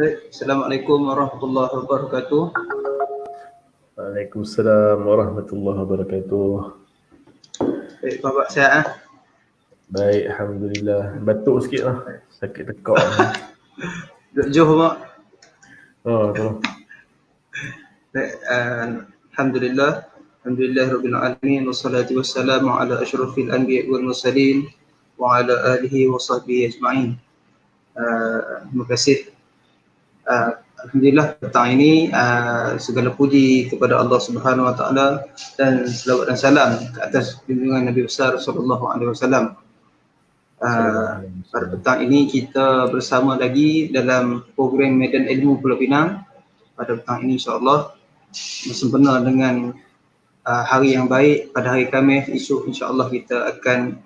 Assalamualaikum warahmatullahi wabarakatuh. Waalaikumsalam warahmatullahi wabarakatuh. Baik, Bapak sihat? Baik, Alhamdulillah. Batuk sikit lah. Sakit tekak. Duduk jauh, Pak. Oh, tolong. Baik, Alhamdulillah. Alhamdulillah Rabbil Alamin. Wassalatu wassalamu ala ashrafil anbiya wal mursalin wa ala alihi wa sahbihi ajma'in. Terima kasih. Alhamdulillah petang ini segala puji kepada Allah Subhanahu Wa Taala dan selawat dan salam ke atas junjungan Nabi besar sallallahu alaihi wasallam. Pada petang ini kita bersama lagi dalam program Medan Ilmu Pulau Pinang. Pada petang ini insya-Allah bersempena dengan hari yang baik pada hari Khamis esok, insya-Allah kita akan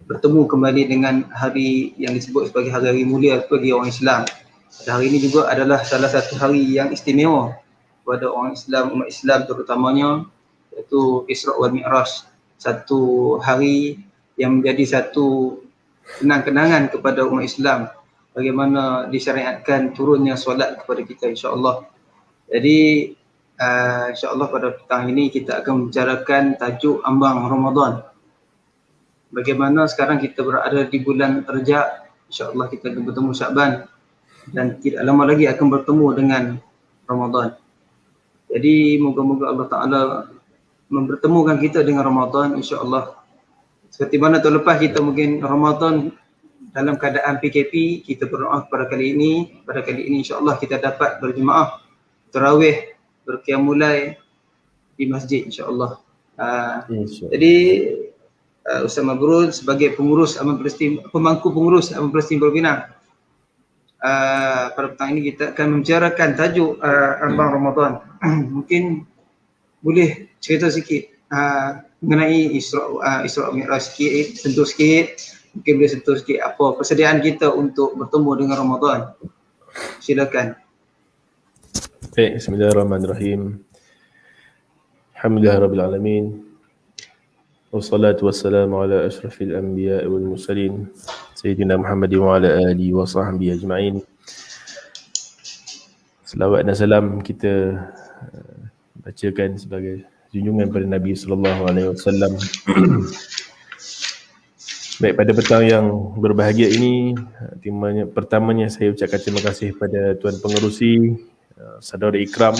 bertemu kembali dengan hari yang disebut sebagai hari mulia bagi orang Islam. Pada hari ini juga adalah salah satu hari yang istimewa kepada orang Islam, umat Islam terutamanya, iaitu Isra' wal Mi'raj. Satu hari yang menjadi satu kenang-kenangan kepada umat Islam, bagaimana disyariatkan turunnya solat kepada kita, insya-Allah. Jadi insya-Allah pada petang ini kita akan membicarakan tajuk ambang Ramadan. Bagaimana sekarang kita berada di bulan Rejab, insya-Allah kita akan bertemu Syaban dan tidak lama lagi akan bertemu dengan Ramadan. Jadi moga-moga Allah Taala mempertemukan kita dengan Ramadan, insya-Allah. Seperti mana tahun lepas kita mungkin Ramadan dalam keadaan PKP, kita berdoa pada kali ini insya-Allah kita dapat berjemaah tarawih, berqiyamul di masjid, insya-Allah. Jadi Ustaz Mabrur sebagai pemangku pengurus Amal Palestin Pulau Pinang, pada petang ini kita akan membicarakan tajuk ambang Ramadan. Mungkin boleh cerita sikit mengenai Isra' Mi'raj sikit, sentuh sikit. Mungkin boleh sentuh sikit apa persediaan kita untuk bertemu dengan Ramadan. Silakan. Baik, bismillahirrahmanirrahim. Alhamdulillah Rabbil Alamin. Wassalatu wassalamu ala ashrafil anbiya wal mursalin Sayyidina Muhammad wa ala alihi wa sahbihi ajma'in. Selawat dan salam kita bacakan sebagai junjungan pada Nabi sallallahu alaihi wasallam. Baik, pada petang yang berbahagia ini, pertamanya saya ucapkan terima kasih pada Tuan Pengerusi, Saudara Ikram,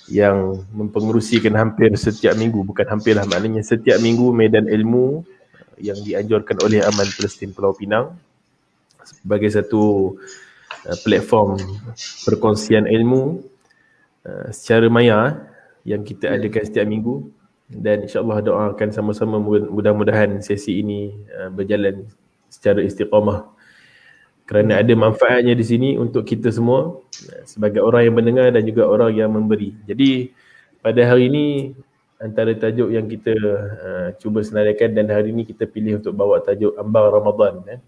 yang mempengerusikan hampir setiap minggu, bukan hampirlah, maknanya setiap minggu Medan Ilmu yang dianjurkan oleh Amal Palestin Pulau Pinang sebagai satu platform perkongsian ilmu secara maya yang kita adakan setiap minggu. Dan insya-Allah doakan sama-sama mudah-mudahan sesi ini berjalan secara istiqamah, kerana ada manfaatnya di sini untuk kita semua sebagai orang yang mendengar dan juga orang yang memberi. Jadi pada hari ini antara tajuk yang kita cuba senaraikan, dan hari ini kita pilih untuk bawa tajuk ambang Ramadan.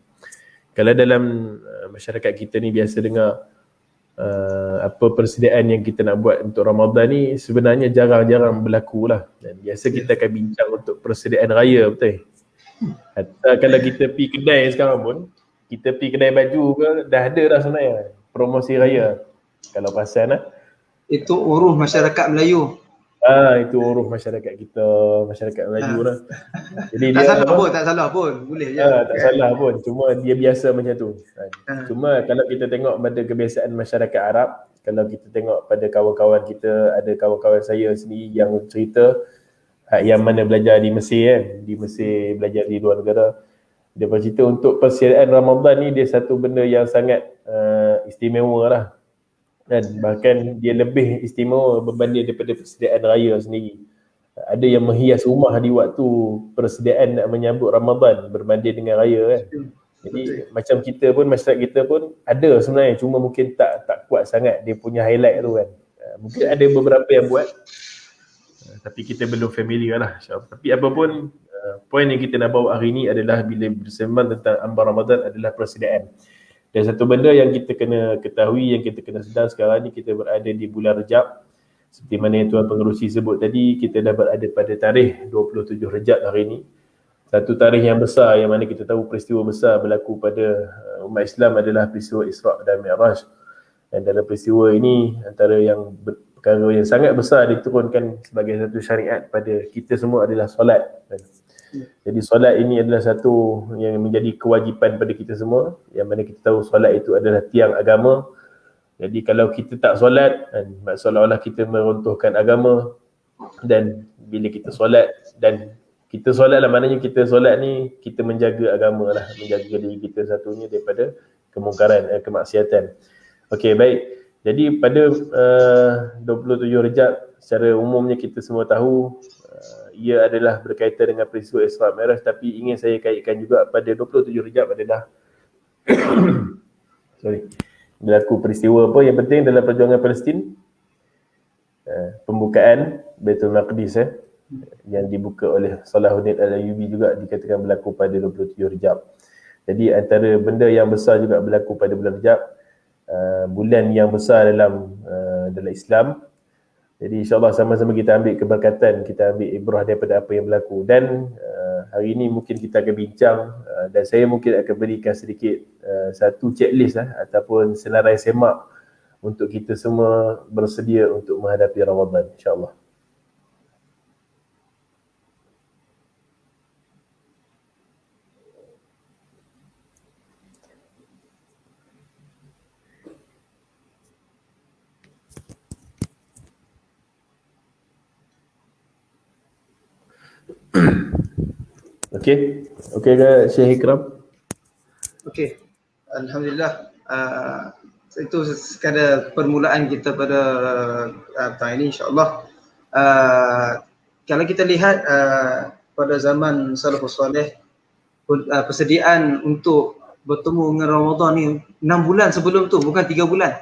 Kalau dalam masyarakat kita ni biasa dengar apa persediaan yang kita nak buat untuk Ramadan ni, sebenarnya jarang-jarang berlaku lah. Dan biasa kita akan bincang untuk persediaan raya, betul? Hatta kalau kita pergi kedai sekarang pun, kita pergi kedai baju ke, dah ada dah sebenarnya promosi raya. Kalau perasan lah. Itu uruh masyarakat Melayu. Itu uruh masyarakat kita, masyarakat Melayu lah. Jadi tak salah pun, boleh je. Tak salah pun, cuma dia biasa macam tu. Cuma kalau kita tengok pada kebiasaan masyarakat Arab, kalau kita tengok pada kawan-kawan kita, ada kawan-kawan saya sendiri yang cerita yang mana belajar di Mesir kan, di Mesir belajar di luar negara. Dia bercerita untuk persediaan Ramadan ni dia satu benda yang sangat istimewa lah. Dan bahkan dia lebih istimewa berbanding daripada persediaan raya sendiri. Ada yang menghias rumah di waktu persediaan nak menyambut Ramadan berbanding dengan raya kan. Jadi macam kita pun, masyarakat kita pun ada sebenarnya, cuma mungkin tak kuat sangat dia punya highlight tu kan. Mungkin ada beberapa yang buat, tapi kita belum familiar lah. Tapi apapun, poin yang kita nak bawa hari ni adalah bila bersembang tentang ambang Ramadan adalah persediaan. Dan satu benda yang kita kena ketahui, yang kita kena sedar sekarang ni, kita berada di bulan Rejab. Seperti mana yang Tuan Pengerusi sebut tadi, kita dah berada pada tarikh 27 Rejab hari ini. Satu tarikh yang besar, yang mana kita tahu peristiwa besar berlaku pada umat Islam adalah peristiwa Isra' dan Mi'raj. Dan dalam peristiwa ini antara yang perkara yang sangat besar diturunkan sebagai satu syariat pada kita semua adalah solat. Jadi solat ini adalah satu yang menjadi kewajipan pada kita semua, yang mana kita tahu solat itu adalah tiang agama. Jadi kalau kita tak solat, seolah-olah kita meruntuhkan agama. Dan bila kita solat, dan kita solat lah, maknanya kita solat ni kita menjaga agama lah, menjaga diri kita satunya daripada kemungkaran, kemaksiatan. Okey, baik. Jadi pada 27 Rejab secara umumnya kita semua tahu ia adalah berkaitan dengan peristiwa Isra Mi'raj, tapi ingin saya kaitkan juga pada 27 Rejab adalah berlaku peristiwa apa yang penting dalam perjuangan Palestin, pembukaan Baitul Maqdis yang dibuka oleh Salahuddin Al-Ayyubi juga dikatakan berlaku pada 27 Rejab. Jadi antara benda yang besar juga berlaku pada bulan Rejab, bulan yang besar dalam Islam. Jadi insyaAllah sama-sama kita ambil keberkatan, kita ambil ibrah daripada apa yang berlaku. Dan hari ini mungkin kita akan bincang dan saya mungkin akan berikan sedikit satu checklist ataupun senarai semak untuk kita semua bersedia untuk menghadapi Ramadan, insyaAllah. Okey ke Syekh Ikram? Okey, alhamdulillah. Itu sekadar permulaan kita pada tahun ini, insyaAllah. Kalau kita lihat pada zaman salafus salih, persediaan untuk bertemu dengan Ramadan ni 6 bulan sebelum tu, bukan 3 bulan.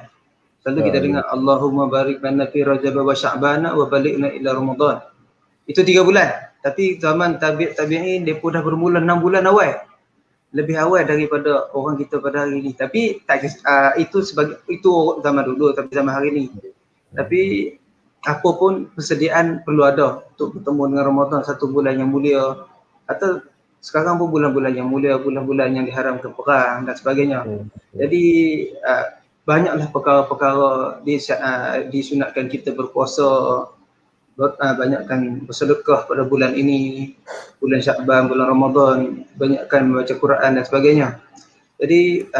Selalu kita dengar Allahumma barik lana fi Rajab wa Sya'ban wa balighna ila Ramadan. Itu 3 bulan. Tapi zaman tabi'in depa dah bermula 6 bulan awal. Lebih awal daripada orang kita pada hari ni. Tapi itu zaman dulu, tapi zaman hari ni. Tapi apa pun persediaan perlu ada untuk bertemu dengan Ramadan, satu bulan yang mulia. Atau sekarang pun bulan-bulan yang mulia, bulan-bulan yang diharamkan perang dan sebagainya. Jadi banyaklah perkara-perkara disunatkan kita berpuasa, banyakkan bersedekah pada bulan ini, bulan Sya'ban, bulan Ramadan, banyakkan membaca Quran dan sebagainya. Jadi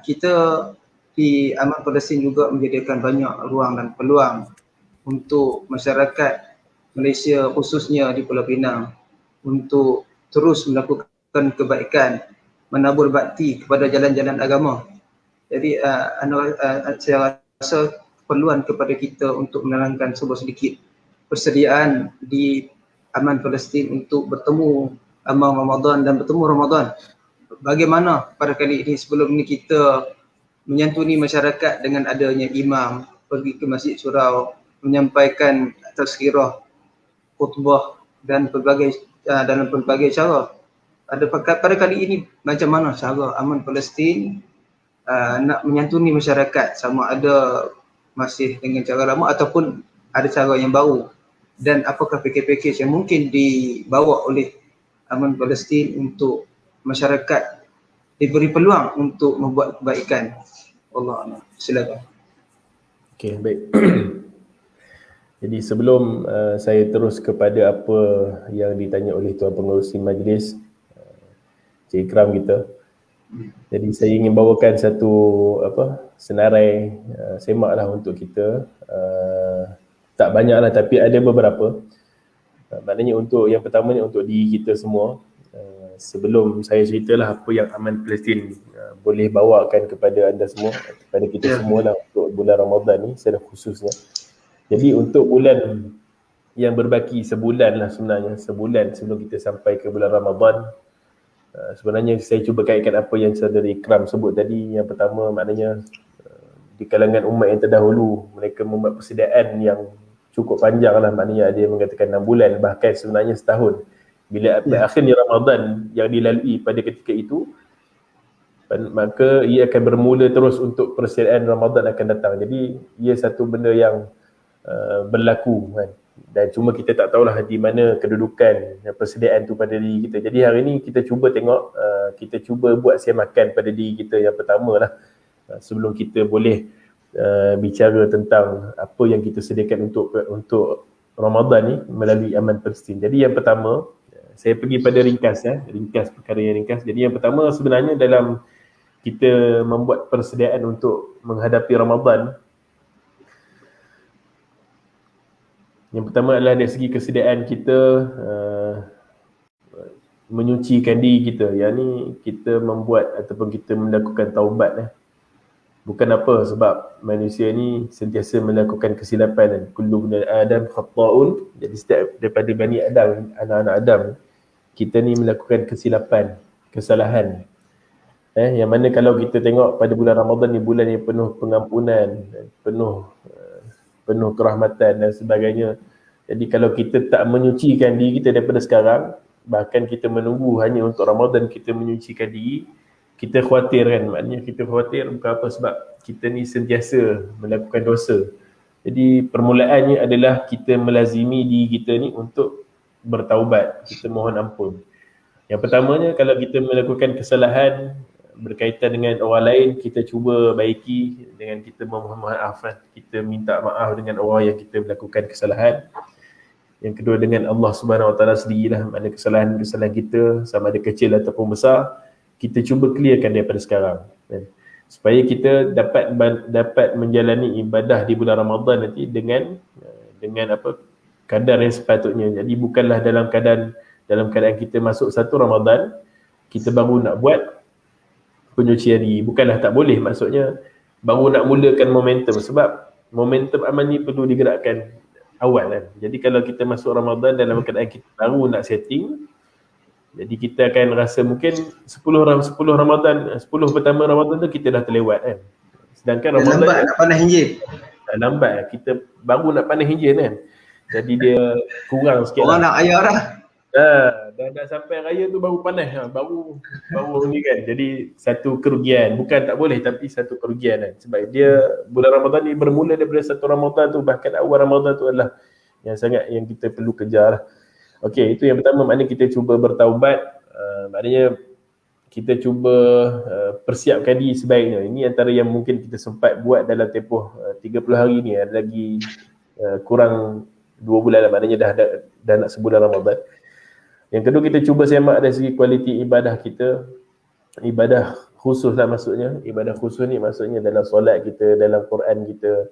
kita di Amal Palestin juga menyediakan banyak ruang dan peluang untuk masyarakat Malaysia khususnya di Pulau Pinang untuk terus melakukan kebaikan, menabur bakti kepada jalan-jalan agama. Jadi saya rasa perluan kepada kita untuk menerangkan sebuah sedikit persediaan di Aman Palestin untuk bertemu amal Ramadan dan bertemu Ramadan. Bagaimana pada kali ini, sebelum ini kita menyantuni masyarakat dengan adanya imam pergi ke Masjid Surau menyampaikan tazkirah, khutbah dan dalam pelbagai cara. Pada kali ini macam mana cara Aman Palestin nak menyantuni masyarakat, sama ada masih dengan cara lama ataupun ada cara yang baru, dan apakah pakej-pakej yang mungkin dibawa oleh Aman Palestin untuk masyarakat diberi peluang untuk membuat kebaikan. Allah, silakan. Okey, baik. Jadi sebelum saya terus kepada apa yang ditanya oleh Tuan Pengerusi Majlis, Cik Ikram kita. Jadi saya ingin bawakan satu senarai semak lah untuk kita. Tak banyak lah, tapi ada beberapa. Maknanya untuk yang pertamanya untuk diri kita semua. Sebelum saya ceritalah apa yang Aman Palestin boleh bawakan kepada anda semua, kepada kita semua lah untuk bulan Ramadan ni secara khususnya. Jadi untuk bulan yang berbaki sebulan lah sebenarnya, sebulan sebelum kita sampai ke bulan Ramadan, sebenarnya saya cuba kaitkan apa yang saudara Ikram sebut tadi. Yang pertama maknanya di kalangan umat yang terdahulu mereka membuat persediaan yang cukup panjang lah, maknanya ada yang mengatakan 6 bulan, bahkan sebenarnya setahun. Bila akhirnya Ramadan yang dilalui pada ketika itu, maka ia akan bermula terus untuk persediaan Ramadan akan datang. Jadi ia satu benda yang berlaku kan. Dan cuma kita tak tahulah di mana kedudukan persediaan tu pada diri kita. Jadi hari ni kita cuba tengok, kita cuba buat semakan pada diri kita yang pertama lah, sebelum kita boleh bicara tentang apa yang kita sediakan untuk Ramadan ni melalui Aman Palestin. Jadi yang pertama, saya pergi pada ringkas perkara yang ringkas. Jadi yang pertama sebenarnya dalam kita membuat persediaan untuk menghadapi Ramadan, yang pertama adalah dari segi kesediaan kita menyucikan diri kita. Yang ni kita membuat ataupun kita melakukan taubat. Bukan apa, sebab manusia ni sentiasa melakukan kesilapan. Kullu bani Adam khata'un. Jadi setiap daripada Bani Adam, anak-anak Adam, kita ni melakukan kesilapan, kesalahan. Yang mana kalau kita tengok pada bulan Ramadan ni, bulan yang penuh pengampunan, penuh kerahmatan dan sebagainya. Jadi kalau kita tak menyucikan diri kita daripada sekarang, bahkan kita menunggu hanya untuk Ramadan kita menyucikan diri, kita khawatir kan, maknanya kita khawatir bukan apa, sebab kita ni sentiasa melakukan dosa. Jadi permulaannya adalah kita melazimi diri kita ni untuk bertaubat, kita mohon ampun. Yang pertamanya, kalau kita melakukan kesalahan berkaitan dengan orang lain, kita cuba baiki dengan kita memohon maaf, kita minta maaf dengan orang yang kita melakukan kesalahan. Yang kedua, dengan Allah Subhanahu Wa Taala sendirilah, mana kesalahan-kesalahan kita sama ada kecil ataupun besar, kita cuba clearkan daripada sekarang, supaya kita dapat menjalani ibadah di bulan Ramadan nanti dengan apa, kadar yang sepatutnya. Jadi bukanlah dalam keadaan kita masuk satu Ramadan, kita baru nak buat penyucian diri. Bukanlah tak boleh, maksudnya baru nak mulakan momentum, sebab momentum amal ni perlu digerakkan awal kan. Jadi kalau kita masuk Ramadan dalam keadaan kita baru nak setting, jadi kita akan rasa mungkin 10 Ramadan, 10 pertama Ramadan tu kita dah terlewat kan. Sedangkan Ramadan lambat nak panas hinjir. Lambat, kita baru nak panas hinjir kan. Jadi dia kurang sikit. Orang nak ayah dah. Dah sampai raya tu baru panas, baru ni kan. Jadi satu kerugian, bukan tak boleh tapi satu kerugian kan. Sebab dia bulan Ramadan ni bermula daripada satu Ramadan tu, bahkan awal Ramadan tu adalah yang kita perlu kejar lah. Okey, itu yang pertama, maknanya kita cuba bertaubat, maknanya kita cuba persiapkan diri sebaiknya. Ini antara yang mungkin kita sempat buat dalam tempoh 30 hari ni. Ada lagi kurang 2 bulan lah, maknanya dah nak sebulan Ramadan. Yang kedua, kita cuba semak dari segi kualiti ibadah kita, ibadah khusus lah maksudnya. Ibadah khusus ni maksudnya dalam solat kita, dalam Quran kita.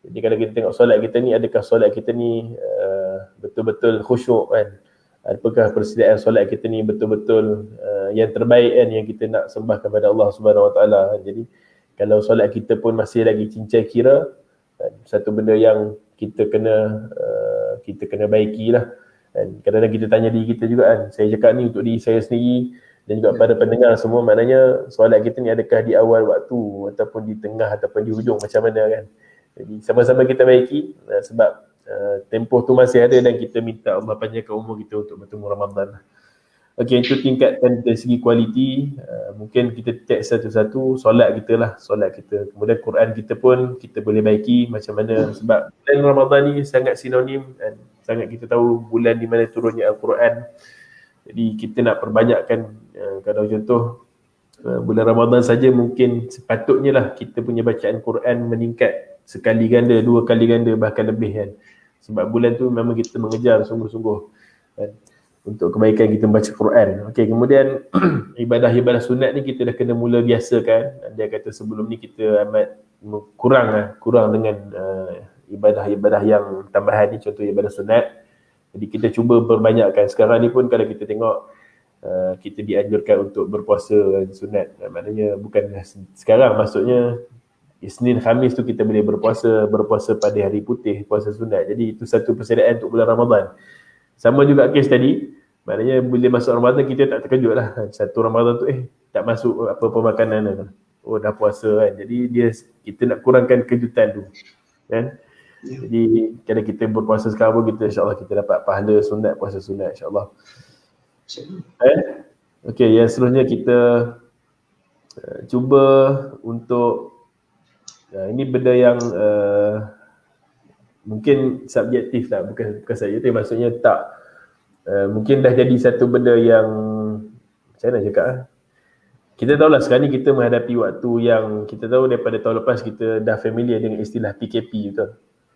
Jadi kalau kita tengok solat kita ni, adakah solat kita ni betul-betul khusyuk kan? Apakah persediaan solat kita ni betul-betul yang terbaik kan, yang kita nak sembah kepada Allah Subhanahu Wa Taala kan? Jadi kalau solat kita pun masih lagi cincai kira, satu benda yang kita kena baiki lah. Kadang-kadang kita tanya diri kita juga kan, saya cakap ni untuk diri saya sendiri dan juga pada pendengar semua, maknanya solat kita ni adakah di awal waktu ataupun di tengah ataupun di hujung, macam mana kan. Jadi sama-sama kita baiki, sebab tempoh tu masih ada dan kita minta Allah panjangkan umur kita untuk bertemu Ramadan. Okey, itu tingkatkan dari segi kualiti. Mungkin kita check satu-satu solat kita lah, solat kita. Kemudian Quran kita pun kita boleh baiki macam mana, sebab bulan Ramadan ni sangat sinonim dan sangat kita tahu bulan di mana turunnya Al-Quran. Jadi kita nak perbanyakkan, kalau contoh bulan Ramadan saja mungkin sepatutnya lah kita punya bacaan Quran meningkat sekali ganda, 2 kali ganda, bahkan lebih kan. Sebab bulan tu memang kita mengejar sungguh-sungguh kan, untuk kebaikan kita membaca Quran. Okey, kemudian ibadah-ibadah sunat ni kita dah kena mula biasakan. Dia kata sebelum ni kita amat kurang dengan ibadah-ibadah yang tambahan ni, contoh ibadah sunat. Jadi kita cuba perbanyakkan. Sekarang ni pun kalau kita tengok, kita dianjurkan untuk berpuasa sunat. Maknanya bukan sekarang, maksudnya Isnin Khamis tu kita boleh berpuasa pada hari putih, puasa sunat. Jadi itu satu persediaan untuk bulan Ramadan. Sama juga kes tadi, maknanya bila masuk Ramadan kita tak terkejut lah. Satu Ramadan tu tak masuk apa-apa makanan, oh dah puasa kan. Jadi kita nak kurangkan kejutan tu kan. Jadi kalau kita berpuasa sekarang pun kita, insyaAllah kita dapat pahala sunat, puasa sunat insyaAllah. Okey, yang seterusnya kita cuba untuk ini benda yang mungkin subjektif lah, bukan subjektif, maksudnya tak mungkin dah jadi satu benda yang macam mana cakap kita tahulah sekarang ni kita menghadapi waktu yang kita tahu daripada tahun lepas kita dah familiar dengan istilah PKP betul.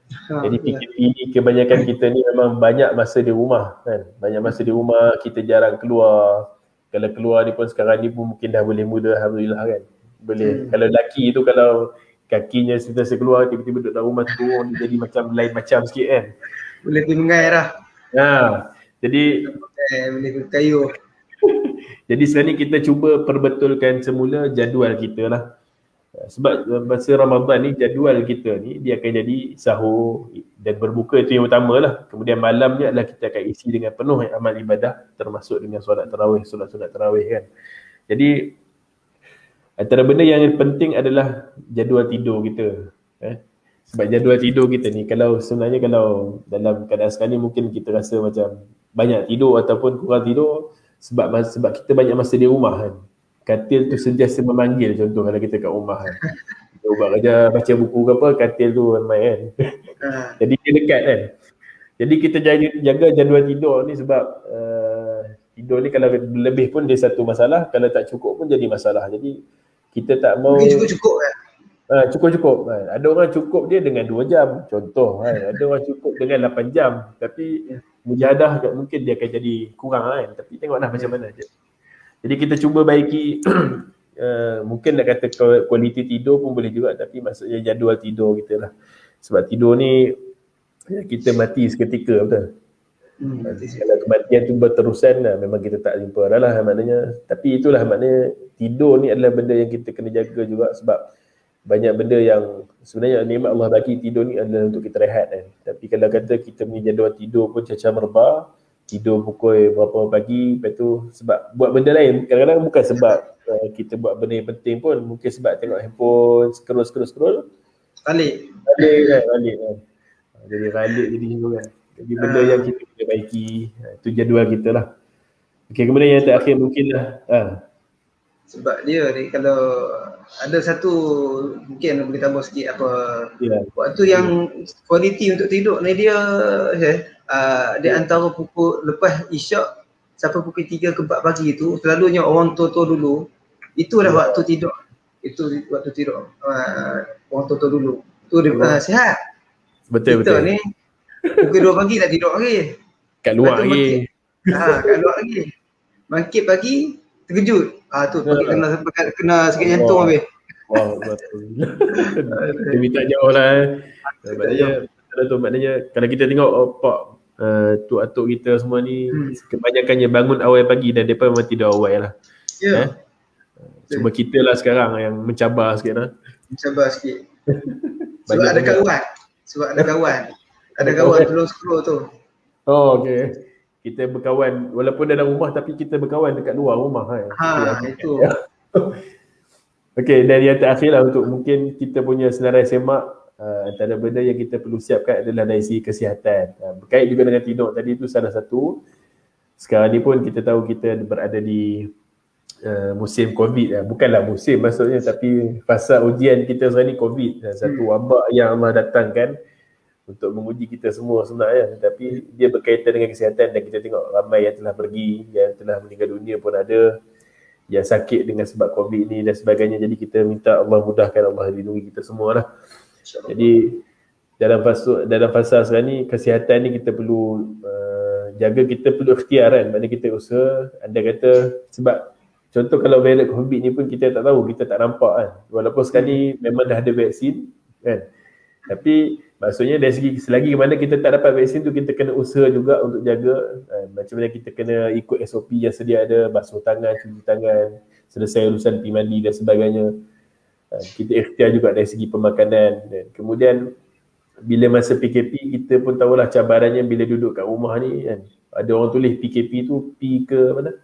Jadi PKP ni kebanyakan kita ni memang banyak masa di rumah kan. Banyak masa di rumah, kita jarang keluar. Kalau keluar ni pun sekarang ni pun mungkin dah boleh muda, alhamdulillah kan. Boleh. Kalau lelaki tu kalau kakinya sentiasa keluar, tiba-tiba duduk dalam rumah turun jadi macam lain macam sikit kan. Boleh pergi mengai dah. Jadi boleh ke kayu. Jadi sekarang ni kita cuba perbetulkan semula jadual kita lah. Sebab masa Ramadan ni jadual kita ni dia akan jadi sahur dan berbuka, itu yang utama lah. Kemudian malamnya adalah kita akan isi dengan penuh amal ibadah termasuk dengan solat tarawih kan. Jadi antara benda yang penting adalah jadual tidur kita. Sebab jadual tidur kita ni kalau dalam keadaan sekarang ni mungkin kita rasa macam banyak tidur ataupun kurang tidur sebab kita banyak masa di rumah kan. Katil tu sentiasa memanggil, contoh kalau kita kat rumah kan. Kita buat kerja, baca buku ke apa, katil tu main kan. Jadi dia dekat kan. Jadi kita jaga jadual tidur ni sebab tidur ni kalau lebih pun dia satu masalah, kalau tak cukup pun jadi masalah. Jadi kita tak mau cukup kan. Cukup kan. Ada orang cukup dia dengan 2 jam contoh kan. Ada orang cukup dengan 8 jam tapi mujahadah mungkin dia akan jadi kurang kan. Tapi tengoklah macam mana je. Jadi kita cuba baiki mungkin nak kata kualiti tidur pun boleh juga, tapi maksudnya jadual tidur kita lah. Sebab tidur ni kita mati seketika betul. Kalau kematian tu berterusan lah, memang kita tak jumpa dah lah maknanya. Tapi itulah maknanya tidur ni adalah benda yang kita kena jaga juga sebab banyak benda yang sebenarnya nikmat Allah bagi tidur ni adalah untuk kita rehat kan. Tapi kalau kata kita punya jadual tidur pun cacah merbah, tidur pukul berapa pagi, lepas tu sebab buat benda lain. Kadang-kadang bukan sebab kita buat benda yang penting pun, mungkin sebab tengok handphone, scroll. Balik kan. Jadi balik jadi kan. Jadi benda yang kita kena baiki, itu jadual kita lah. Okey, kemudian yang terakhir mungkin lah. Sebab dia ni kalau ada satu mungkin boleh tambah sikit apa waktu yang kualiti untuk tidur ni dia antara pukul lepas isyak sampai pukul 3 ke 4 pagi tu selalunya orang tua-tua dulu itulah waktu tidur. Itu waktu tidur orang tua-tua dulu. Tu dia sihat. Betul. Kita ni pukul 2 pagi tak tidur lagi. Kat luar lagi. Kat luar lagi. Bangkit pagi terkejut. Tu kena sakit jantung habis. Betul. Dia tak jauh lah. Maknanya kalau kita tengok pak tuk-atuk kita semua ni kebanyakannya bangun awal pagi dan mereka memang tidur awal lah. Cuma kita lah sekarang yang mencabar sikit lah. Mencabar sikit. Sebab ada kawan. Ada kawan belum scroll tu. Okay. Kita berkawan walaupun dalam rumah tapi kita berkawan dekat luar rumah kan. Itu. Okey, dan yang terakhir lah untuk mungkin kita punya senarai semak, antara benda yang kita perlu siapkan adalah dari segi kesihatan. Berkait juga dengan tidur tadi tu salah satu. Sekarang ni pun kita tahu kita berada di musim COVID. Bukanlah musim maksudnya, tapi fasa ujian kita sekarang ni COVID. Satu wabak yang Allah datangkan untuk menguji kita semua sebenarnya, tapi dia berkaitan dengan kesihatan dan kita tengok ramai yang telah pergi, yang telah meninggal dunia pun ada, yang sakit dengan sebab COVID ni dan sebagainya. Jadi kita minta Allah mudahkan, Allah lindungi kita semua lah. Jadi dalam fasa sekarang ni kesihatan ni kita perlu jaga, kita perlu ikhtiar kan, maknanya kita usaha. Anda kata sebab contoh kalau virus COVID ni pun kita tak tahu, kita tak nampak kan, walaupun sekarang ni memang dah ada vaksin kan, tapi maksudnya dari segi selagi mana kita tak dapat vaksin tu, kita kena usaha juga untuk jaga. Macam mana kita kena ikut SOP yang sedia ada, basuh tangan, cuci tangan, selesai urusan pergi mandi dan sebagainya. Kita ikhtiar juga dari segi pemakanan. Dan kemudian bila masa PKP, kita pun tahulah cabarannya bila duduk kat rumah ni kan. Ada orang tulis PKP tu pi ke mana?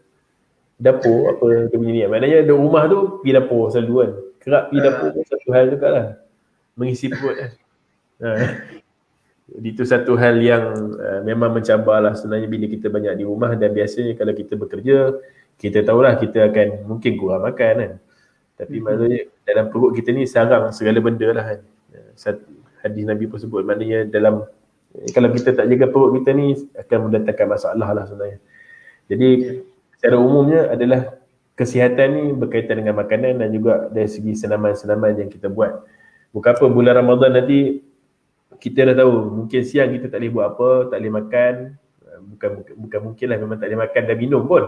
Dapur apa dia punya ni. Maknanya ada rumah tu pi dapur selalu kan. Kerap pi dapur pun satu hal juga lah. Mengisi perut kan. Itu satu hal yang memang mencabar lah sebenarnya bila kita banyak di rumah. Dan biasanya kalau kita bekerja, kita tahulah kita akan mungkin kurang makan kan. Tapi maksudnya dalam perut kita ni sarang segala benda lah kan. Hadis Nabi pun sebut, maknanya dalam kalau kita tak jaga perut kita ni akan mendatangkan masalah lah sebenarnya. Jadi secara umumnya adalah kesihatan ni berkaitan dengan makanan dan juga dari segi senaman-senaman yang kita buat. Bukan apa, bulan Ramadan nanti kita dah tahu mungkin siang kita tak boleh buat apa, tak boleh makan, bukan mungkin lah, memang tak boleh makan dan minum pun.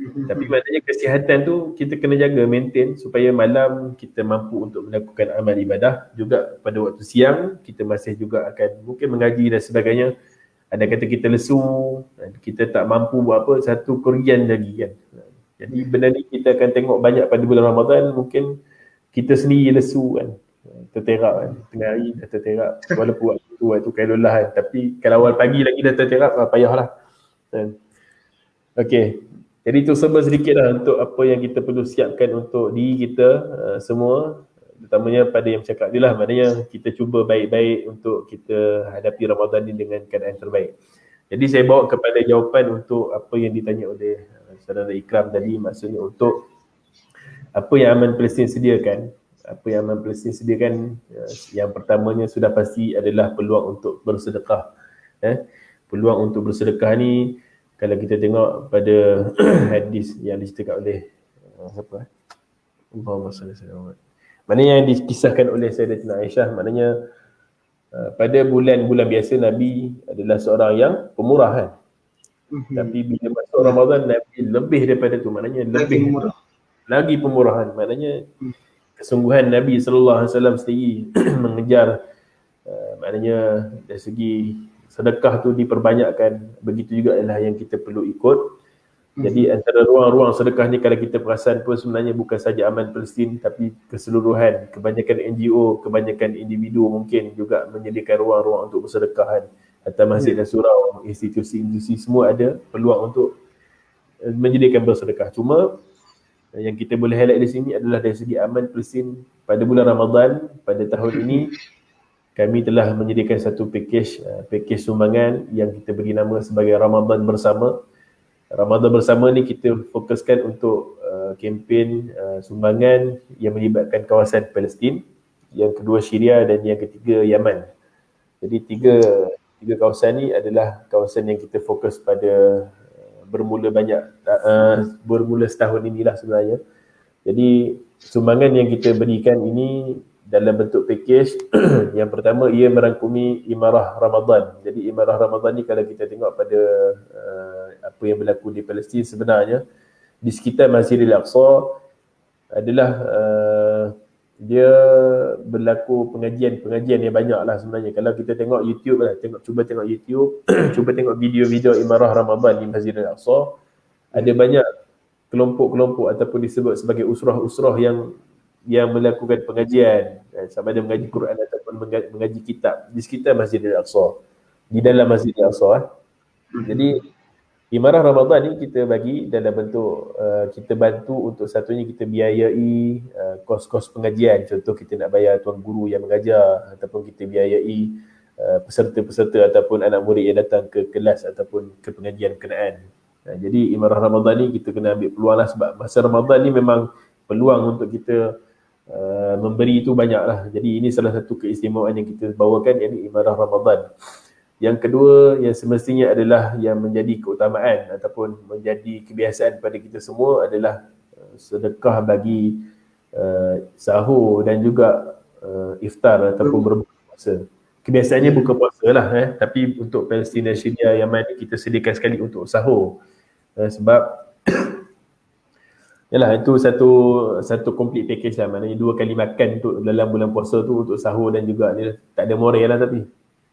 Tapi maknanya kesihatan tu kita kena jaga, maintain supaya malam kita mampu untuk melakukan amal ibadah. Juga pada waktu siang kita masih juga akan mungkin mengaji dan sebagainya. Ada kata kita lesu, kita tak mampu buat apa, satu kerugian lagi kan. Jadi benda ni kita akan tengok banyak pada bulan Ramadan, mungkin kita sendiri lesu kan, terterak kan, tengah hari dah terterak, walaupun waktu kailulah kan, tapi kalau awal pagi lagi dah terterak, payahlah kan. Okey, jadi itu semua sedikit lah untuk apa yang kita perlu siapkan untuk diri kita semua, terutamanya pada yang cakap dia lah, maknanya kita cuba baik-baik untuk kita hadapi Ramadan ni dengan keadaan terbaik. Jadi saya bawa kepada jawapan untuk apa yang ditanya oleh saudara Ikram tadi, maksudnya untuk apa yang Aman Palestin sediakan. Apa yang Aman Palestin sediakan, yang pertamanya sudah pasti adalah peluang untuk bersedekah. Peluang untuk bersedekah ni, kalau kita tengok pada hadis yang diceritakan oleh siapa? Allahumma salli alaihi wasallam. Maknanya yang dikisahkan oleh Sayyidatina Aisyah, maknanya pada bulan-bulan biasa Nabi adalah seorang yang pemurah kan. Tapi bila masuk Ramadan, Nabi lebih daripada tu, maknanya lagi pemurahan. Maknanya kesungguhan Nabi sallallahu alaihi wasallam sendiri mengejar, maknanya dari segi sedekah tu diperbanyakkan. Begitu juga adalah yang kita perlu ikut. Jadi antara ruang-ruang sedekah ni, kalau kita perasan pun sebenarnya bukan saja Aman Palestin, tapi keseluruhan, kebanyakan NGO, kebanyakan individu mungkin juga menyediakan ruang-ruang untuk bersedekah. Atau masjid dan surau, institusi-institusi semua ada peluang untuk menyediakan bersedekah. Cuma yang kita boleh highlight di sini adalah dari segi Aman Palestin pada bulan Ramadan pada tahun ini, kami telah menyediakan satu package sumbangan yang kita beri nama sebagai Ramadan Bersama. Ramadan Bersama ni kita fokuskan untuk kempen sumbangan yang melibatkan kawasan Palestin, yang kedua Syria dan yang ketiga Yaman. Jadi tiga kawasan ni adalah kawasan yang kita fokus pada bermula setahun inilah sebenarnya. Jadi sumbangan yang kita berikan ini dalam bentuk package. Yang pertama, ia merangkumi Imarah Ramadan. Jadi Imarah Ramadan ni kalau kita tengok pada apa yang berlaku di Palestin, sebenarnya di sekitar Masjidil Aqsa adalah dia berlaku pengajian yang banyak lah sebenarnya. Kalau kita tengok YouTube lah, cuba tengok YouTube, cuba tengok video-video Imarah Ramadan di Masjidil Aqsa, ada banyak kelompok-kelompok ataupun disebut sebagai usrah-usrah yang melakukan pengajian, sama ada mengaji Quran ataupun mengaji kitab di sekitar Masjidil Aqsa, di dalam Masjidil Aqsa. Jadi Imarah Ramadan ni kita bagi dalam bentuk kita bantu untuk satunya kita biayai kos-kos pengajian. Contoh kita nak bayar tuan guru yang mengajar, ataupun kita biayai peserta-peserta ataupun anak murid yang datang ke kelas ataupun ke pengajian berkenaan. Jadi Imarah Ramadan ni kita kena ambil peluang lah, sebab masa Ramadan ni memang peluang untuk kita memberi itu banyak lah. Jadi ini salah satu keistimewaan yang kita bawakan, iaitu Imarah Ramadan. Yang kedua yang semestinya adalah yang menjadi keutamaan ataupun menjadi kebiasaan pada kita semua adalah sedekah bagi sahur dan juga iftar ataupun berbuka puasa. Kebiasaannya buka puasa lah, tapi untuk Palestin dan Syria, Yaman kita sediakan sekali untuk sahur. Sebab yalah, itu satu complete package lah. Maknanya 2 kali makan untuk dalam bulan puasa tu untuk sahur dan juga ni, tak ada moral lah tapi.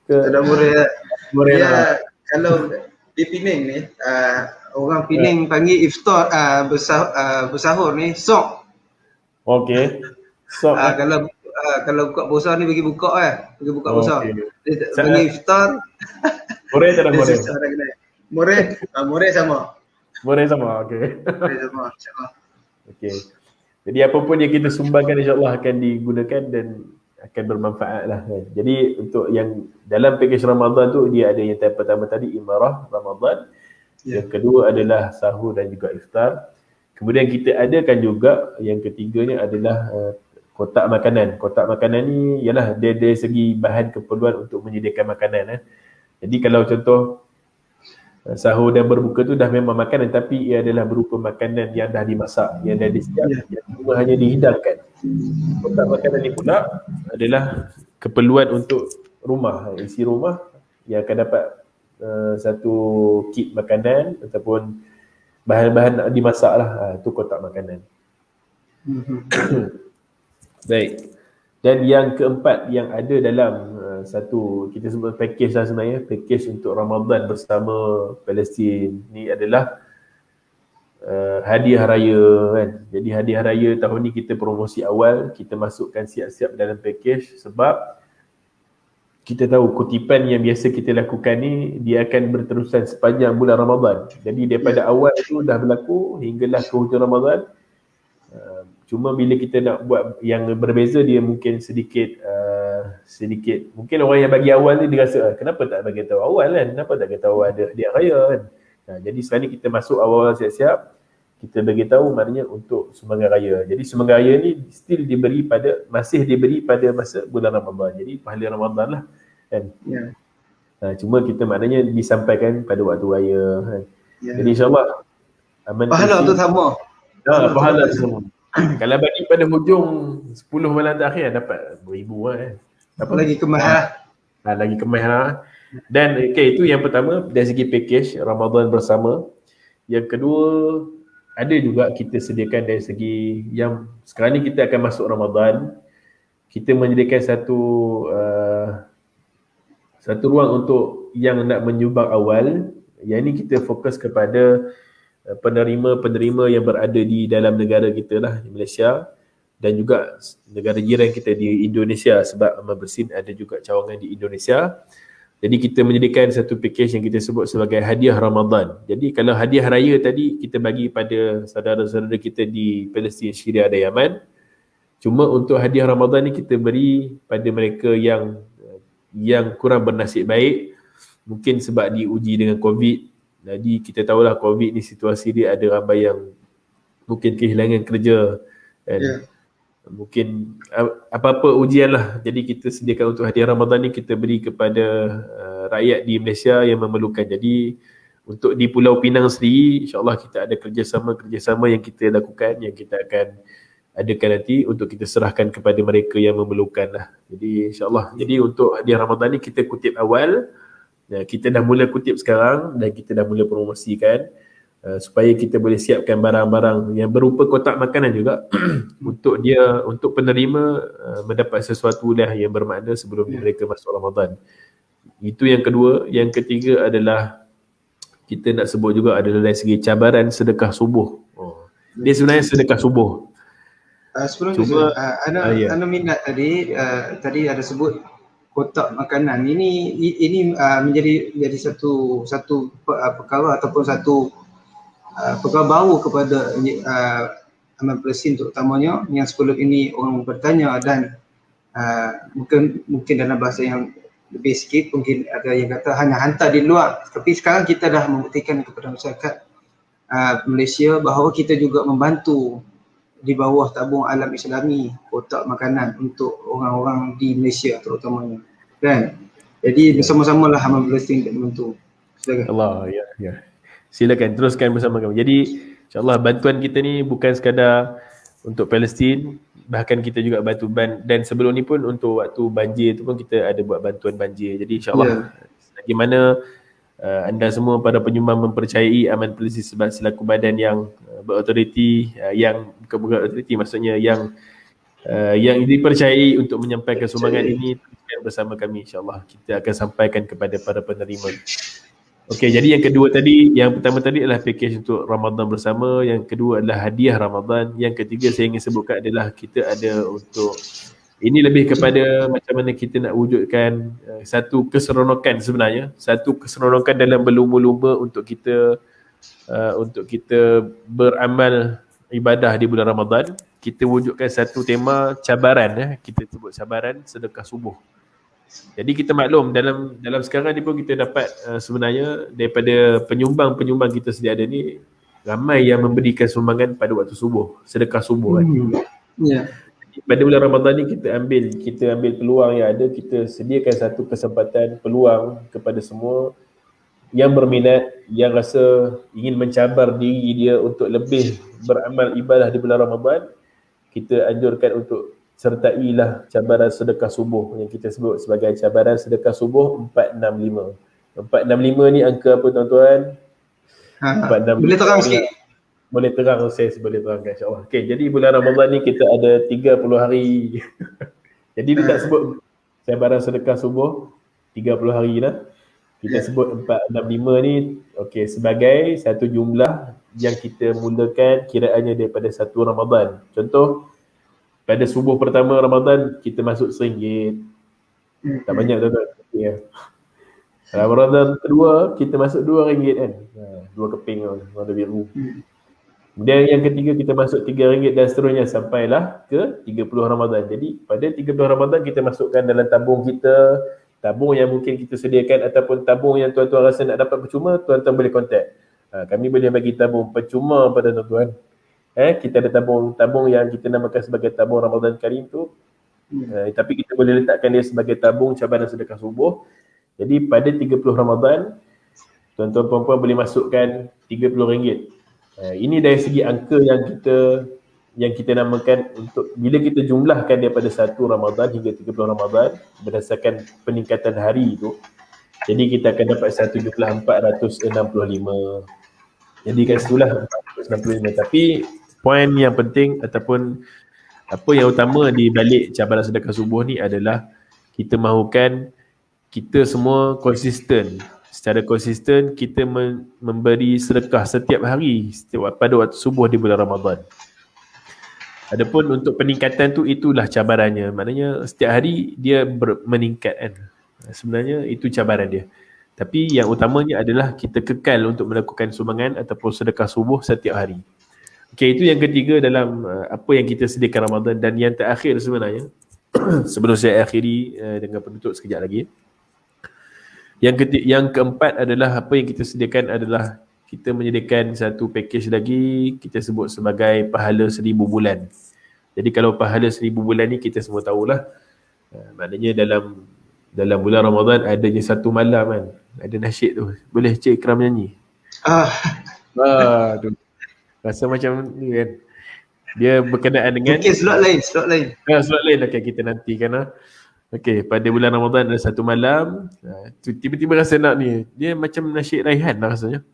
Tak ada moral. Moral lah. Kalau di Penang ni, orang Penang panggil iftar, bersahur ni sok. Okey. Sok. Kalau buka puasa ni bagi buka bagi buka puasa. Dia panggil iftar. Moral tak ada moral. Moral sama. Moral sama, okey. Moral sama, insya-Allah. Okey. Jadi apa pun yang kita sumbangkan insya-Allah akan digunakan dan akan bermanfaat lah. Jadi untuk yang dalam package Ramadan tu, dia ada yang pertama tadi Imarah Ramadan, yang kedua adalah sahur dan juga iftar. Kemudian kita adakan juga yang ketiganya adalah kotak makanan. Kotak makanan ni ialah dia dari segi bahan keperluan untuk menyediakan makanan. Jadi kalau contoh sahur dan berbuka tu dah memang makanan, tapi ia adalah berupa makanan yang dah dimasak, yang dah disiap, yang cuma hanya dihidangkan. Kotak makanan ni pula adalah keperluan untuk rumah, isi rumah yang akan dapat satu kit makanan ataupun bahan-bahan dimasak lah, tu kotak makanan. Baik. Dan yang keempat yang ada dalam satu, kita sebut package lah sebenarnya, package untuk Ramadan bersama Palestin ni adalah hadiah raya kan. Jadi hadiah raya tahun ni kita promosi awal, kita masukkan siap-siap dalam package sebab kita tahu kutipan yang biasa kita lakukan ni dia akan berterusan sepanjang bulan Ramadan. Jadi daripada awal tu dah berlaku hinggalah ke hujung Ramadan. Cuma bila kita nak buat yang berbeza, dia mungkin sedikit mungkin orang yang bagi awal ni dia rasa kenapa tak bagi tahu awal kan, kenapa tak bagi tahu ada hadiah raya kan. Jadi sekarang ni kita masuk awal siap-siap, kita bagi tahu maknanya untuk sumbangan raya. Jadi sumbangan raya ni still masih diberi pada masa bulan Ramadan. Jadi pahala Ramadan lah kan. Cuma kita maknanya disampaikan pada waktu raya kan. Jadi insyaAllah pahala tu sama. Pahala tu sama. Kalau bagi pada hujung 10 malam terakhir dapat 2,000 kan. Apa? Lagi kemah lah. Lagi kemah lah. Dan itu yang pertama dari segi package Ramadan bersama. Yang kedua, ada juga kita sediakan dari segi yang sekarang ni kita akan masuk Ramadan, kita menyediakan satu ruang untuk yang nak menyumbang awal. Yang ni kita fokus kepada penerima-penerima yang berada di dalam negara kita lah, di Malaysia dan juga negara jiran kita di Indonesia, sebab Amal Bersin ada juga cawangan di Indonesia. Jadi kita menyediakan satu package yang kita sebut sebagai hadiah Ramadan. Jadi kalau hadiah raya tadi kita bagi pada saudara-saudara kita di Palestin, Syria dan Yaman. Cuma untuk hadiah Ramadan ni kita beri pada mereka yang kurang bernasib baik. Mungkin sebab diuji dengan COVID. Jadi kita tahulah COVID ni situasi dia ada ramai yang mungkin kehilangan kerja dan mungkin apa-apa ujian lah. Jadi kita sediakan untuk hadiah Ramadan ni kita beri kepada rakyat di Malaysia yang memerlukan. Jadi untuk di Pulau Pinang sendiri, insyaAllah kita ada kerjasama yang kita lakukan, yang kita akan adakan nanti untuk kita serahkan kepada mereka yang memerlukan lah. Jadi insyaAllah. Jadi untuk hadiah Ramadan ni kita kutip awal. Kita dah mula kutip sekarang dan kita dah mula promosikan supaya kita boleh siapkan barang-barang yang berupa kotak makanan juga untuk penerima mendapat sesuatu dah yang bermakna sebelum mereka masuk Ramadan. Itu yang kedua. Yang ketiga adalah kita nak sebut juga adalah dari segi cabaran sedekah subuh. Dia sebenarnya sedekah subuh. Sebelum itu, Ana minat tadi ada sebut kotak makanan ini menjadi satu perkara ataupun satu perkara baru kepada Amal Palestin terutamanya, yang sebelum ini orang bertanya dan mungkin dalam bahasa yang lebih sikit mungkin ada yang kata hanya hantar di luar, tapi sekarang kita dah membuktikan kepada masyarakat Malaysia bahawa kita juga membantu di bawah tabung alam Islami kotak makanan untuk orang-orang di Malaysia terutamanya kan. Jadi bersama-samalah Amal Palestin untuk membantu. Silakan. Allah, ya. Silakan teruskan bersama kami. Jadi insyaAllah bantuan kita ni bukan sekadar untuk Palestin, bahkan kita juga bantu dan sebelum ni pun untuk waktu banjir tu pun kita ada buat bantuan banjir. Jadi insyaAllah bagaimana anda semua para penyumbang mempercayai Amal Palestin sebab selaku badan yang berautoriti, yang bukan autoriti maksudnya yang dipercayai untuk menyampaikan sumbangan ini, bersama kami insyaAllah kita akan sampaikan kepada para penerima. Okey, jadi yang kedua tadi, yang pertama tadi adalah package untuk Ramadan bersama, yang kedua adalah hadiah Ramadan, yang ketiga saya ingin sebutkan adalah kita ada untuk ini lebih kepada macam mana kita nak wujudkan satu keseronokan sebenarnya, satu keseronokan dalam berlumba-lumba untuk kita beramal ibadah di bulan Ramadan. Kita wujudkan satu tema cabaran, kita sebut cabaran sedekah subuh. Jadi kita maklum dalam sekarang ni pun kita dapat sebenarnya daripada penyumbang kita sedia ada ni ramai yang memberikan sumbangan pada waktu subuh, sedekah subuh kan. Pada bulan Ramadan ni kita ambil peluang yang ada, kita sediakan satu kesempatan peluang kepada semua yang berminat, yang rasa ingin mencabar diri dia untuk lebih beramal ibadah di bulan Ramadan, kita anjurkan untuk sertailah cabaran sedekah subuh yang kita sebut sebagai cabaran sedekah subuh 465. 465 ni angka apa tuan-tuan? Boleh 465 terang ni sikit? boleh terang, saya boleh terangkan insya-Allah. Okey, jadi bulan Ramadan ni kita ada 30 hari. Jadi dia tak sebut cabaran sedekah subuh 30 hari lah. Kita sebut 465 ni okey sebagai satu jumlah yang kita mulakan kiraannya daripada satu Ramadan. Contoh, pada subuh pertama Ramadan kita masuk RM1. Tak banyak tuan-tuan. Ya. Ramadan kedua kita masuk RM2 kan. 2 keping warna biru. Kemudian yang ketiga kita masuk RM3 dan seterusnya sampailah ke 30 Ramadan. Jadi pada 30 Ramadan kita masukkan dalam tabung kita, tabung yang mungkin kita sediakan ataupun tabung yang tuan-tuan rasa nak dapat percuma, tuan-tuan boleh kontak. Kami boleh bagi tabung percuma pada tuan-tuan. Kita ada tabung yang kita namakan sebagai tabung Ramadan Karim tu. Tapi kita boleh letakkan dia sebagai tabung cabaran sedekah subuh. Jadi pada 30 Ramadan, tuan-tuan puan-puan boleh masukkan RM30. Ini dari segi angka yang kita namakan untuk bila kita jumlahkan daripada 1 Ramadan hingga 30 Ramadan berdasarkan peningkatan hari itu, jadi kita akan dapat satu jumlah 465. Jadi kat situlah 465. Tapi poin yang penting ataupun apa yang utama di balik cabaran sedekah subuh ni adalah kita mahukan kita semua konsisten. Secara konsisten kita memberi sedekah setiap hari pada waktu subuh di bulan Ramadan. Adapun untuk peningkatan tu itulah cabarannya. Maknanya setiap hari dia meningkat kan. Sebenarnya itu cabaran dia. Tapi yang utamanya adalah kita kekal untuk melakukan sumbangan ataupun sedekah subuh setiap hari. Okey, itu yang ketiga dalam apa yang kita sediakan Ramadan. Dan yang terakhir sebenarnya sebelum saya akhiri dengan penutup sekejap lagi. Yang keempat adalah apa yang kita sediakan adalah kita menyediakan satu package lagi kita sebut sebagai pahala 1000 bulan. Jadi kalau pahala 1000 bulan ni kita semua tahulah, maknanya dalam bulan Ramadan adanya satu malam kan, ada nasyid tu. Boleh Cik Ikram nyanyi? Tu. Rasa macam ni kan. Dia berkenaan dengan slot lain. Slot lain okay, kita nantikan lah. Okey, pada bulan Ramadan ada satu malam, tiba-tiba rasa nak ni. Dia macam nasyid Raihan lah rasanya.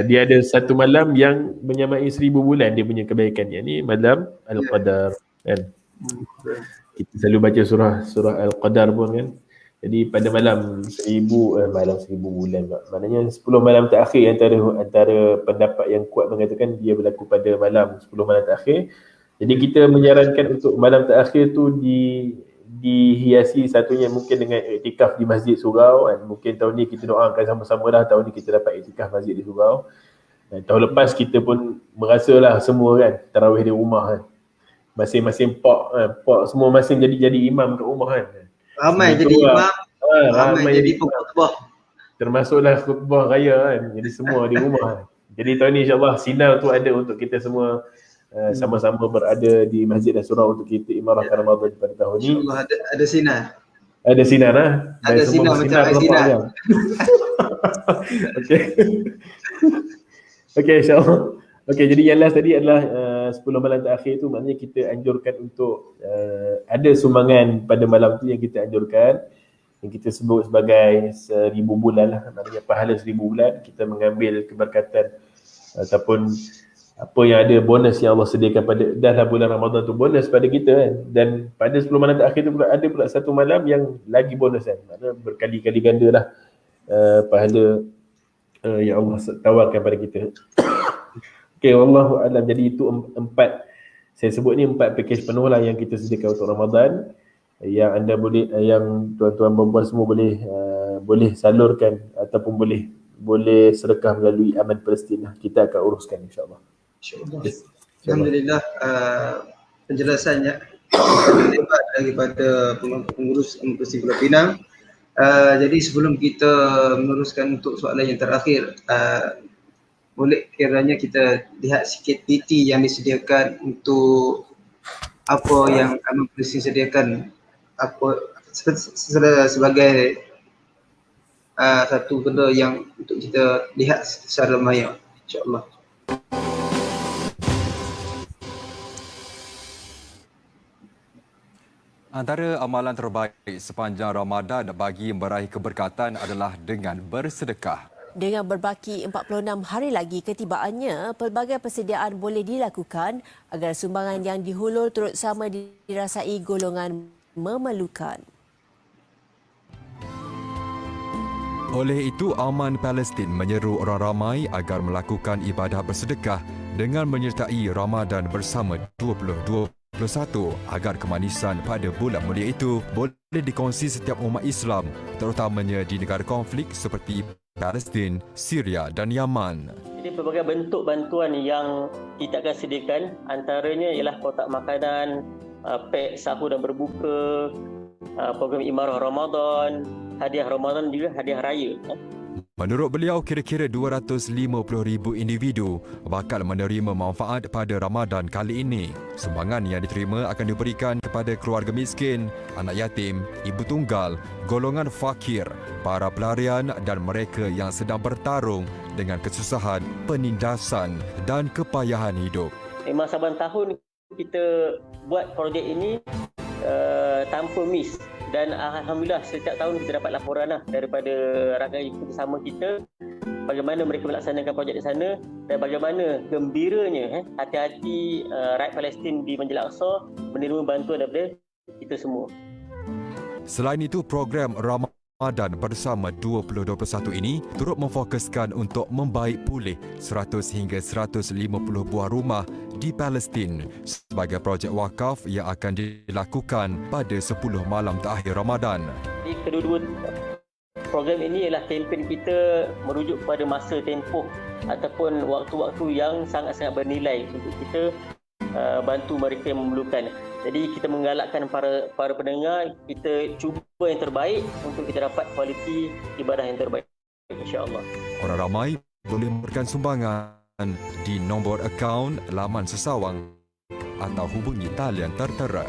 Dia ada satu malam yang menyamai 1000 bulan dia punya kebaikan. Yang ni malam Al-Qadar kan. Kita selalu baca surah Al-Qadar pun kan. Jadi pada malam 1000 bulan, maknanya 10 malam terakhir antara pendapat yang kuat mengatakan dia berlaku pada malam 10 malam terakhir. Jadi kita menyarankan untuk malam terakhir tu dihiasi satunya mungkin dengan iktikaf di Masjid Surau kan. Mungkin tahun ni kita doakan sama-sama dah tahun ni kita dapat iktikaf Masjid di Surau. Dan tahun lepas kita pun merasalah semua kan tarawih di rumah kan. Masing-masing pak semua masing jadi imam kat rumah kan. Ramai jadi imam, ramai jadi khutbah. Termasuklah khutbah raya kan. Jadi semua di rumah kan. Jadi tahun ni insya-Allah sinar tu ada untuk kita semua sama-sama berada di Masjid dan Surau untuk kita imarahkan Ramadan pada tahun ni. InsyaAllah ada sinar. Ada sinar lah. Ada sinar macam sinar. Okey. Okey, insyaAllah. Okey, jadi yang last tadi adalah 10 malam terakhir tu maknanya kita anjurkan untuk ada sumbangan pada malam tu yang kita anjurkan. Yang kita sebut sebagai 1000 bulan lah. Maknanya pahala 1000 bulan. Kita mengambil keberkatan ataupun apa yang ada bonus yang Allah sediakan pada dah bulan Ramadan tu bonus pada kita kan. Dan pada 10 malam terakhir tu pula ada pula satu malam yang lagi bonus kan. Maknanya berkali-kali ganda lah pahala yang Allah tawarkan pada kita. Okey, wallahu a'lam. Jadi itu empat, saya sebut ni 4 package penuh lah yang kita sediakan untuk Ramadan. Yang anda boleh, yang tuan-tuan perempuan semua boleh salurkan ataupun boleh sedekah melalui Aman Palestin. Kita akan uruskan insya-Allah. Alhamdulillah penjelasannya lebat daripada pengurus Universiti Pulau Pinang. Jadi sebelum kita meneruskan untuk soalan yang terakhir, boleh kiranya kita lihat sikit PT yang disediakan untuk apa yang Aman Palestin sediakan, apa sebagai satu benda yang untuk kita lihat secara maya, insya-Allah. Antara amalan terbaik sepanjang Ramadan bagi meraih keberkatan adalah dengan bersedekah. Dengan berbaki 46 hari lagi ketibaannya, pelbagai persediaan boleh dilakukan agar sumbangan yang dihulur turut sama dirasai golongan memerlukan. Oleh itu, Aman Palestin menyeru orang ramai agar melakukan ibadah bersedekah dengan menyertai Ramadan bersama 2021 agar kemanisan pada bulan mulia itu boleh dikongsi setiap umat Islam, terutamanya di negara konflik seperti Palestin, Syria dan Yaman. Jadi pelbagai bentuk bantuan yang kita akan sediakan, antaranya ialah kotak makanan, pek sahur dan berbuka, program Imarah Ramadan, hadiah Ramadan juga hadiah raya. Menurut beliau, kira-kira 250,000 individu bakal menerima manfaat pada Ramadan kali ini. Sumbangan yang diterima akan diberikan kepada keluarga miskin, anak yatim, ibu tunggal, golongan fakir, para pelarian dan mereka yang sedang bertarung dengan kesusahan, penindasan dan kepayahan hidup. Memang saban tahun kita buat projek ini tanpa miss. Dan alhamdulillah setiap tahun kita dapat laporan daripada rakyat bersama kita bagaimana mereka melaksanakan projek di sana dan bagaimana gembiranya hati-hati rakyat Palestin di Masjid Al-Aqsa menerima bantuan daripada kita semua. Selain itu, program Ramadan bersama 2021 ini turut memfokuskan untuk membaik pulih 100 hingga 150 buah rumah di Palestin sebagai projek wakaf yang akan dilakukan pada 10 malam terakhir Ramadan. Jadi kedua-dua program ini ialah kempen kita merujuk kepada masa tempoh ataupun waktu-waktu yang sangat-sangat bernilai untuk kita bantu mereka yang memerlukan. Jadi kita menggalakkan para pendengar, kita cuba yang terbaik untuk kita dapat kualiti ibadah yang terbaik, insya-Allah. Orang ramai boleh memberikan sumbangan di nombor akaun laman sesawang atau hubungi talian tertera.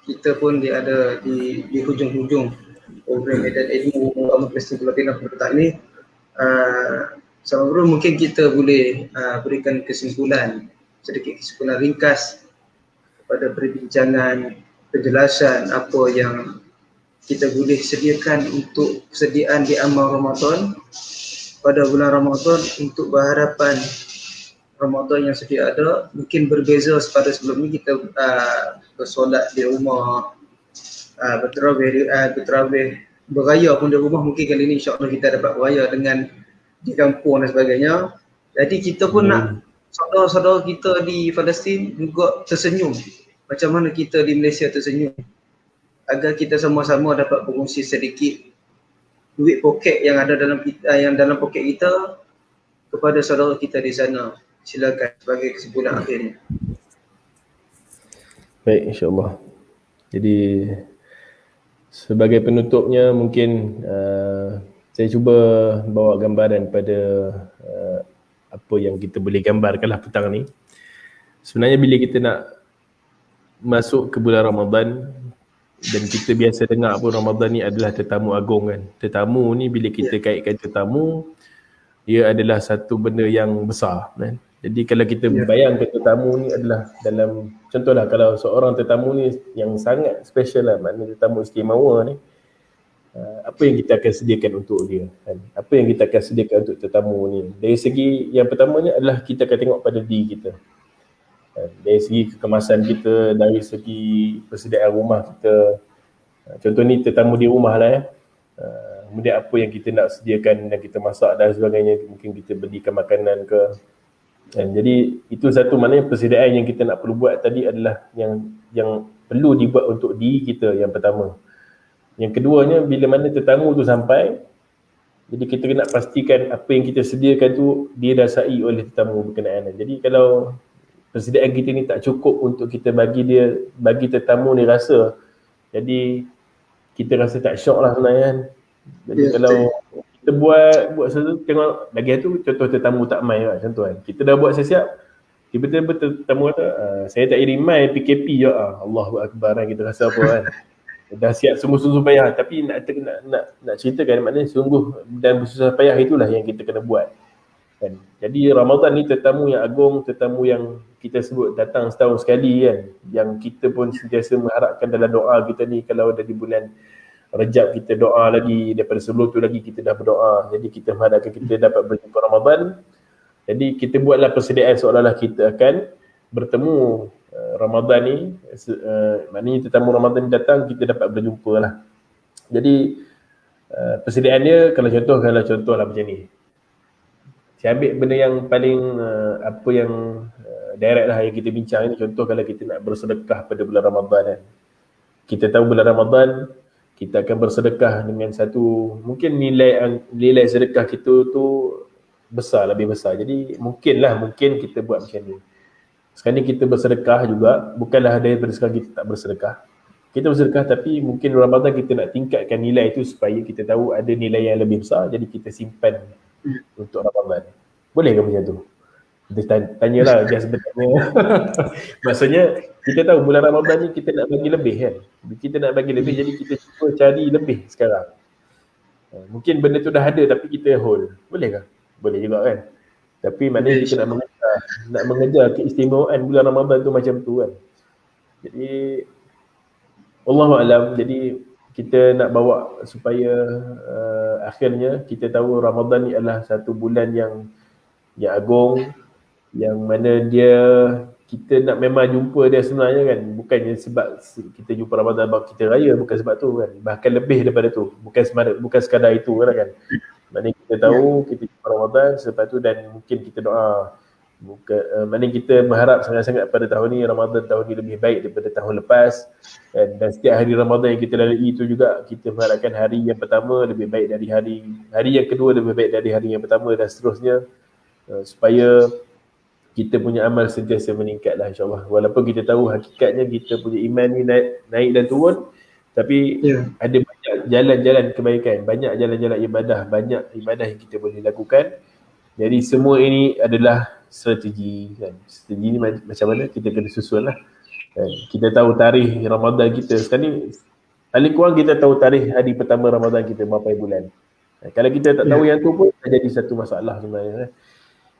Kita pun ada di hujung-hujung program Medan Ilmu Aman Palestin Pulau Pinang petang ini. Sama bro, mungkin kita boleh berikan sedikit kesimpulan ringkas kepada perbincangan, penjelasan apa yang kita boleh sediakan untuk persediaan di amal Ramadan pada bulan Ramadan untuk berhadapan Ramadan yang sedia ada. Mungkin berbeza pada sebelum ni kita bersolat di rumah, berterawih, beraya pun di rumah. Mungkin kali ni insya-Allah kita dapat beraya dengan di kampung dan sebagainya. Jadi kita pun nak saudara-saudara kita di Palestin juga tersenyum macam mana kita di Malaysia tersenyum, agar kita sama-sama dapat berkongsi sedikit duit poket yang ada dalam poket kita kepada saudara kita di sana. Silakan sebagai kesimpulan akhirnya. Baik, insya-Allah. Jadi sebagai penutupnya mungkin saya cuba bawa gambaran pada apa yang kita boleh gambarkanlah petang ni. Sebenarnya bila kita nak masuk ke bulan Ramadan dan kita biasa dengar pun Ramadan ni adalah tetamu agung kan. Tetamu ni bila kita kaitkan tetamu, ia adalah satu benda yang besar kan. Jadi kalau kita bayangkan tetamu ni adalah dalam, contohlah kalau seorang tetamu ni yang sangat special lah, maknanya tetamu istimewa ni, apa yang kita akan sediakan untuk dia kan? Apa yang kita akan sediakan untuk tetamu ni? Dari segi yang pertamanya adalah kita akan tengok pada diri kita. Dari segi kekemasan kita, dari segi persediaan rumah kita. Contoh ni tetamu di rumah lah kemudian apa yang kita nak sediakan dan kita masak dan sebagainya, mungkin kita belikan makanan ke. Jadi itu satu, maknanya persediaan yang kita nak perlu buat tadi adalah yang perlu dibuat untuk diri kita yang pertama. Yang keduanya, bila mana tetamu tu sampai, jadi kita kena pastikan apa yang kita sediakan tu dirasai oleh tetamu berkenaan. Jadi kalau persediaan kita ni tak cukup untuk kita bagi tetamu ni rasa, jadi kita rasa tak syok lah sebenarnya kan. Jadi kalau kita buat sesuatu, tengok lagi tu contoh tetamu tak mai lah, contoh kan. Kita dah buat siap-siap, Tiba-tiba tetamu kata, saya tak iri mai PKP je. Allahu Akbar kan, kita rasa apa kan. Dah siap sungguh-sungguh payah, tapi nak ceritakan maknanya sungguh dan bersusah payah itulah yang kita kena buat. Kan? Jadi Ramadan ni tetamu yang agung, tetamu yang kita sebut datang setahun sekali kan. Yang kita pun sentiasa mengharapkan dalam doa kita ni, kalau ada di bulan Rejab kita doa lagi, daripada sebelum tu lagi kita dah berdoa. Jadi kita mengharapkan kita dapat berjumpa Ramadan. Jadi kita buatlah persediaan seolah-olah kita akan bertemu Ramadan ni, maknanya tetamu Ramadan ni datang, kita dapat berjumpa lah. Jadi persediaan dia kalau contoh lah macam ni. Saya ambil benda yang paling apa yang direct lah yang kita bincang ni. Contoh kalau kita nak bersedekah pada bulan Ramadan kan. Kita tahu bulan Ramadan kita akan bersedekah dengan satu, mungkin nilai sedekah kita tu besar, lebih besar. Jadi mungkin kita buat macam ni. Sekarang ni kita bersedekah juga, bukanlah daripada sekarang kita tak bersedekah. Kita bersedekah tapi mungkin Ramadan kita nak tingkatkan nilai itu supaya kita tahu ada nilai yang lebih besar, jadi kita simpan untuk Ramadan. Boleh ke macam tu? Kita tanyalah dia sebenarnya. Maksudnya kita tahu bulan Ramadan ni kita nak bagi lebih kan. Kita nak bagi lebih, jadi kita cuba cari lebih sekarang. Mungkin benda tu dah ada tapi kita hold. Boleh ke? Boleh juga kan. Tapi maknanya kita nak mengejar keistimewaan bulan Ramadan tu macam tu kan. Jadi Allahu'alam, jadi kita nak bawa supaya akhirnya kita tahu Ramadan ni adalah satu bulan yang agung, yang mana dia kita nak memang jumpa dia sebenarnya kan. Bukannya sebab kita jumpa Ramadan sebab kita raya, bukan sebab tu kan. Bahkan lebih daripada tu. Bukan sekadar itu kan. Maknanya kita tahu kita jumpa Ramadan selepas tu, dan mungkin kita doa. Maknanya kita berharap sangat-sangat pada tahun ni, Ramadan tahun ni lebih baik daripada tahun lepas. Dan setiap hari Ramadan yang kita lalui itu juga kita mengharapkan hari yang pertama lebih baik dari hari yang kedua lebih baik dari hari yang pertama, dan seterusnya. Supaya kita punya amal sentiasa meningkatlah insyaAllah. Walaupun kita tahu hakikatnya kita punya iman ni naik dan turun, tapi ada banyak jalan-jalan kebaikan, banyak jalan-jalan ibadah, banyak ibadah yang kita boleh lakukan. Jadi semua ini adalah strategi kan. Strategi ni macam mana kita kena susun lah. Kita tahu tarikh Ramadan kita sekarang ni, paling kurang kita tahu tarikh hari pertama Ramadan kita berapa bulan. Kalau kita tak tahu yang tu pun jadi satu masalah sebenarnya.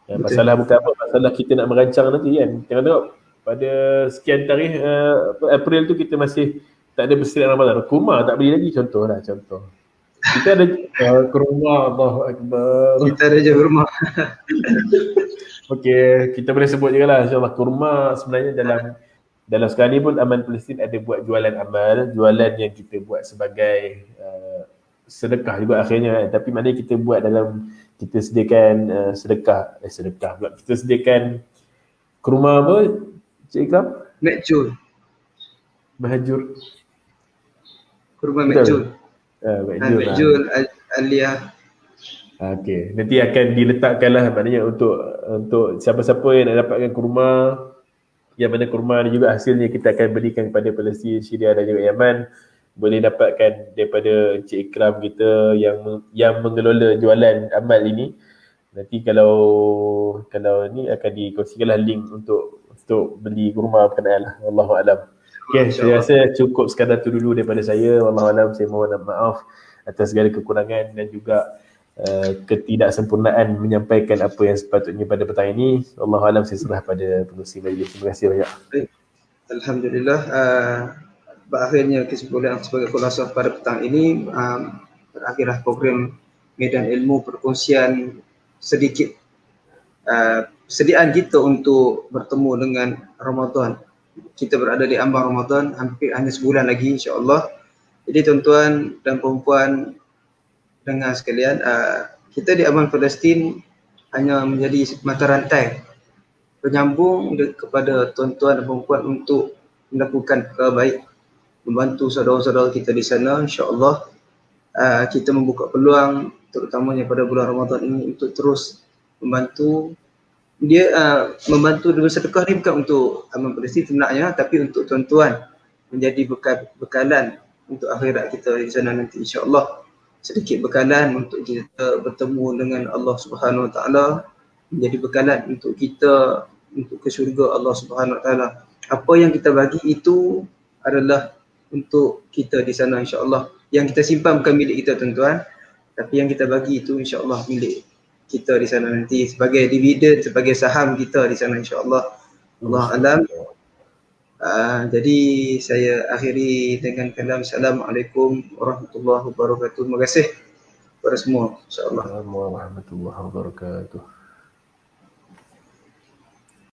Masalah bukan apa, masalah kita nak merancang nanti kan. Jangan tengok pada sekian tarikh April tu kita masih tak ada bersediaan Ramadan. Kurma tak beli lagi, contoh. Kita ada kurma, Allahu Akbar. Kita ada je kurma. Okey, kita boleh sebut juga lah insyaAllah kurma sebenarnya dalam sekarang ni pun Aman Palestin ada buat jualan amal, jualan yang kita buat sebagai sedekah juga akhirnya. Tapi maknanya kita buat dalam, kita sediakan sedekah pula. Kita sediakan kurma apa, Cik Ikram? Mahjur. Kurma Mekjul. Mekjul Aliyah. Okey, nanti akan diletakkan lah maknanya untuk siapa-siapa yang nak dapatkan kurma, yang mana kurma ni juga hasilnya kita akan berikan kepada Palestin, Syria dan juga Yaman. Boleh dapatkan daripada Encik Ikram kita yang mengelola jualan amal ini. Nanti kalau ni akan dikongsikanlah link untuk beli kurma berkenaan lah. Wallahu'alam. Okay, saya rasa cukup sekadar tu dulu daripada saya. Wallahu'alam, saya mohon maaf atas segala kekurangan dan juga ketidaksempurnaan menyampaikan apa yang sepatutnya pada petang ini. Wallahu'alam, saya serah pada pengurusi majlis. Terima kasih banyak. Alhamdulillah. Berakhirnya kesimpulan sebagai khulasah pada petang ini, berakhirlah program Medan Ilmu, perkongsian sedikit persediaan kita untuk bertemu dengan Ramadan. Kita berada di ambang Ramadan, hampir hanya sebulan lagi insya-Allah. Jadi tuan-tuan dan puan-puan dengar sekalian, kita di Aman Palestin hanya menjadi mata rantai penyambung kepada tuan-tuan dan puan-puan untuk melakukan perkara baik, membantu saudara-saudara kita di sana. InsyaAllah kita membuka peluang terutamanya pada bulan Ramadan ini untuk terus membantu. Dia membantu dengan sedekah ni bukan untuk Aman Palestin sebenarnya, tapi untuk tuan-tuan menjadi bekalan untuk akhirat kita di sana nanti insya-Allah. Sedikit bekalan untuk kita bertemu dengan Allah Subhanahu Wa Taala, menjadi bekalan untuk kita untuk ke syurga Allah Subhanahu Wa Taala. Apa yang kita bagi itu adalah untuk kita di sana insya-Allah. Yang kita simpan bukan milik kita tuan-tuan, tapi yang kita bagi itu insya-Allah milik kita di sana nanti sebagai dividen, sebagai saham kita di sana insya-Allah. Allah alam. Jadi saya akhiri dengan kalam Assalamualaikum warahmatullahi wabarakatuh. Terima kasih kepada semua insya-Allah. Assalamualaikum warahmatullahi wabarakatuh.